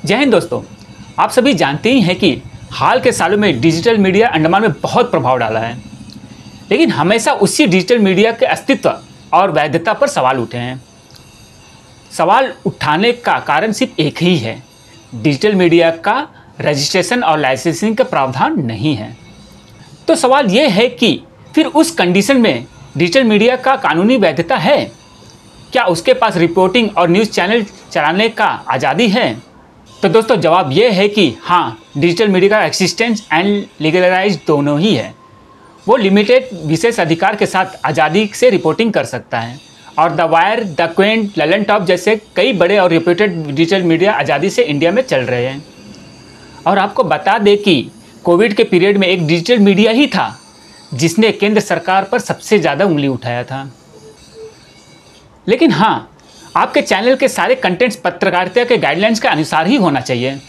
जय हिंद दोस्तों, आप सभी जानते ही हैं कि हाल के सालों में डिजिटल मीडिया अंडमान में बहुत प्रभाव डाला है, लेकिन हमेशा उसी डिजिटल मीडिया के अस्तित्व और वैधता पर सवाल उठे हैं। सवाल उठाने का कारण सिर्फ एक ही है, डिजिटल मीडिया का रजिस्ट्रेशन और लाइसेंसिंग का प्रावधान नहीं है। तो सवाल ये है कि फिर उस कंडीशन में डिजिटल मीडिया का कानूनी वैधता है? क्या उसके पास रिपोर्टिंग और न्यूज़ चैनल चलाने का आज़ादी है? तो दोस्तों जवाब ये है कि हाँ, डिजिटल मीडिया का एक्सिस्टेंस एंड लीगलाइज दोनों ही है। वो लिमिटेड विशेष अधिकार के साथ आज़ादी से रिपोर्टिंग कर सकता है और the wire, the Quint, Lalan top जैसे कई बड़े और रिप्यूटेड डिजिटल मीडिया आज़ादी से इंडिया में चल रहे हैं। और आपको बता दें कि कोविड के पीरियड में एक डिजिटल मीडिया ही था जिसने केंद्र सरकार पर सबसे ज़्यादा उंगली उठाया था। लेकिन हाँ, आपके चैनल के सारे कंटेंट्स पत्रकारिता के गाइडलाइंस के अनुसार ही होना चाहिए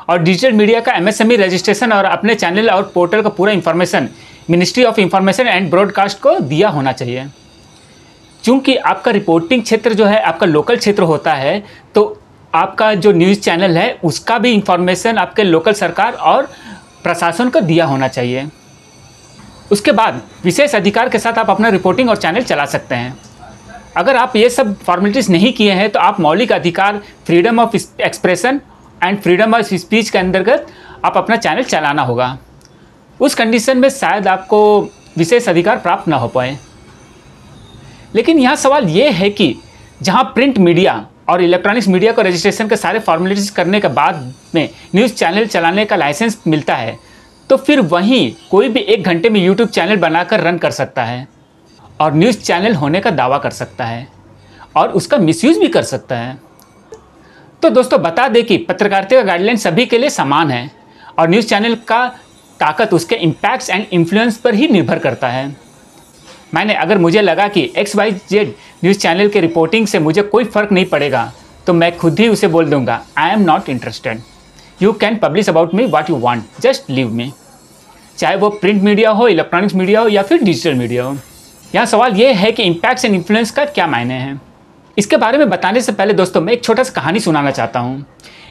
और डिजिटल मीडिया का एमएसएमई रजिस्ट्रेशन और अपने चैनल और पोर्टल का पूरा information ministry of information and broadcast को दिया होना चाहिए। चूँकि आपका रिपोर्टिंग क्षेत्र जो है आपका लोकल क्षेत्र होता है, तो आपका जो न्यूज़ चैनल है उसका भी इंफॉर्मेशन आपके लोकल सरकार और प्रशासन को दिया होना चाहिए। उसके बाद विशेष अधिकार के साथ आप अपना रिपोर्टिंग और चैनल चला सकते हैं। अगर आप ये सब फॉर्मेलिटीज़ नहीं किए हैं तो आप मौलिक अधिकार freedom of expression and freedom of speech के अंतर्गत आप अपना चैनल चलाना होगा। उस कंडीशन में शायद आपको विशेष अधिकार प्राप्त ना हो पाए। लेकिन यहाँ सवाल ये है कि जहाँ प्रिंट मीडिया और इलेक्ट्रॉनिक्स मीडिया को रजिस्ट्रेशन के सारे फॉर्मेलिटीज़ करने के बाद में न्यूज़ चैनल चलाने का लाइसेंस मिलता है, तो फिर वहीं कोई भी 1 घंटे में यूट्यूब चैनल बनाकर रन कर सकता है और न्यूज़ चैनल होने का दावा कर सकता है और उसका मिसयूज़ भी कर सकता है। तो दोस्तों बता दें कि पत्रकारिता का गाइडलाइन सभी के लिए समान है और न्यूज़ चैनल का ताकत उसके इम्पैक्ट्स एंड इन्फ्लुएंस पर ही निर्भर करता है। अगर मुझे लगा कि XYZ न्यूज़ चैनल के रिपोर्टिंग से मुझे कोई फ़र्क नहीं पड़ेगा, तो मैं खुद ही उसे बोल दूंगा, I am not interested, you can publish about me what you want, just leave me. चाहे वो प्रिंट मीडिया हो, इलेक्ट्रॉनिक्स मीडिया हो या फिर डिजिटल मीडिया हो। यहाँ सवाल ये है कि इम्पैक्ट्स एंड इन्फ्लुएंस का क्या मायने हैं। इसके बारे में बताने से पहले दोस्तों मैं एक छोटा सा कहानी सुनाना चाहता हूँ।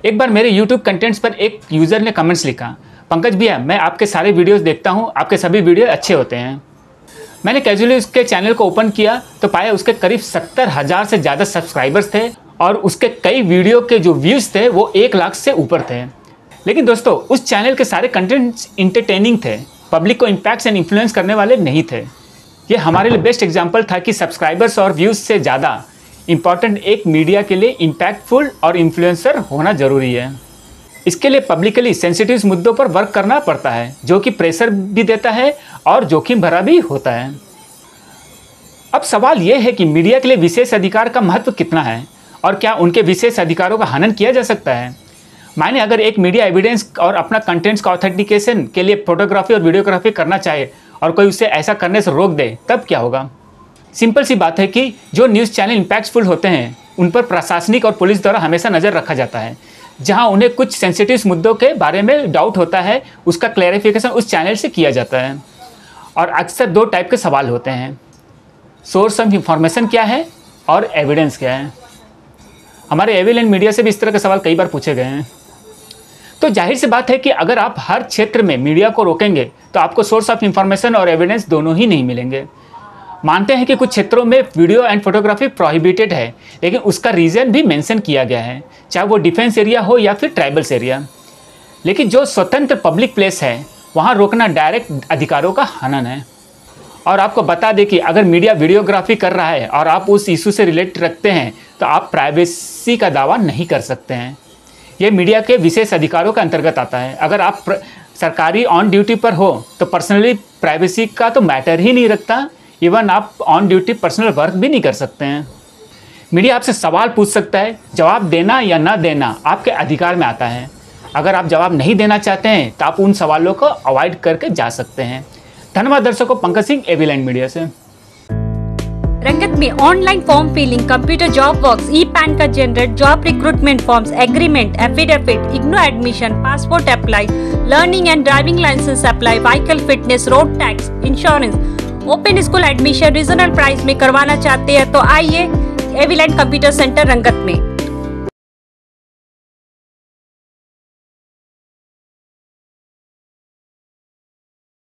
एक बार मेरे यूट्यूब कंटेंट्स पर एक यूज़र ने कमेंट्स लिखा, पंकज भैया मैं आपके सारे वीडियोस देखता हूँ, आपके सभी वीडियो अच्छे होते हैं। मैंने कैजुअली उसके चैनल को ओपन किया तो पाया उसके करीब 70,000 से ज़्यादा सब्सक्राइबर्स थे और उसके कई वीडियो के जो व्यूज़ थे वो 1 लाख से ऊपर थे। लेकिन दोस्तों उस चैनल के सारे कंटेंट्स इंटरटेनिंग थे, पब्लिक को इम्पैक्ट्स एंड इन्फ्लुएंस करने वाले नहीं थे। ये हमारे लिए बेस्ट एग्जाम्पल था कि सब्सक्राइबर्स और व्यूज़ से ज़्यादा इम्पॉर्टेंट एक मीडिया के लिए इम्पैक्टफुल और इन्फ्लुएंसर होना ज़रूरी है। इसके लिए पब्लिकली सेंसिटिव मुद्दों पर वर्क करना पड़ता है, जो कि प्रेशर भी देता है और जोखिम भरा भी होता है। अब सवाल यह है कि मीडिया के लिए विशेष अधिकार का महत्व कितना है और क्या उनके विशेष अधिकारों का हनन किया जा सकता है। अगर एक मीडिया एविडेंस और अपना कंटेंट्स का ऑथेंटिकेशन के लिए फोटोग्राफी और वीडियोग्राफी करना चाहे और कोई उसे ऐसा करने से रोक दे, तब क्या होगा। सिंपल सी बात है कि जो न्यूज़ चैनल इम्पैक्टफुल होते हैं उन पर प्रशासनिक और पुलिस द्वारा हमेशा नज़र रखा जाता है। जहां उन्हें कुछ सेंसिटिव मुद्दों के बारे में डाउट होता है, उसका क्लैरिफिकेशन उस चैनल से किया जाता है। और अक्सर 2 टाइप के सवाल होते हैं, सोर्स ऑफ इंफॉर्मेशन क्या है और एविडेंस क्या है। हमारे एविडेंस मीडिया से भी इस तरह के सवाल कई बार पूछे गए हैं। तो जाहिर सी बात है कि अगर आप हर क्षेत्र में मीडिया को रोकेंगे तो आपको सोर्स ऑफ इंफॉर्मेशन और एविडेंस दोनों ही नहीं मिलेंगे। मानते हैं कि कुछ क्षेत्रों में वीडियो एंड फोटोग्राफी प्रोहिबिटेड है, लेकिन उसका रीज़न भी मेंशन किया गया है, चाहे वो डिफेंस एरिया हो या फिर ट्राइबल्स एरिया। लेकिन जो स्वतंत्र पब्लिक प्लेस है वहाँ रोकना डायरेक्ट अधिकारों का हनन है। और आपको बता दें कि अगर मीडिया वीडियोग्राफी कर रहा है और आप उस इशू से रिलेट रखते हैं तो आप प्राइवेसी का दावा नहीं कर सकते हैं। ये मीडिया के विशेष अधिकारों के अंतर्गत आता है। अगर आप सरकारी ऑन ड्यूटी पर हो तो पर्सनली प्राइवेसी का तो मैटर ही नहीं रखता। इवन आप ऑन ड्यूटी पर्सनल वर्क भी नहीं कर सकते हैं। मीडिया आपसे सवाल पूछ सकता है, जवाब देना या ना देना आपके अधिकार में आता है। अगर आप जवाब नहीं देना चाहते हैं तो आप उन सवालों को अवॉइड करके जा सकते हैं। धन्यवाद दर्शकों, पंकज सिंह एबीलैंड मीडिया से। रंगत में online form filling, computer job works, e PAN का generate, job recruitment forms, agreement, affidavit, IGNOU admission, passport apply, learning and driving licence apply, vehicle fitness, road tax, insurance, open school admission regional price में करवाना चाहते हैं तो आइए एविलैंड computer centre रंगत में।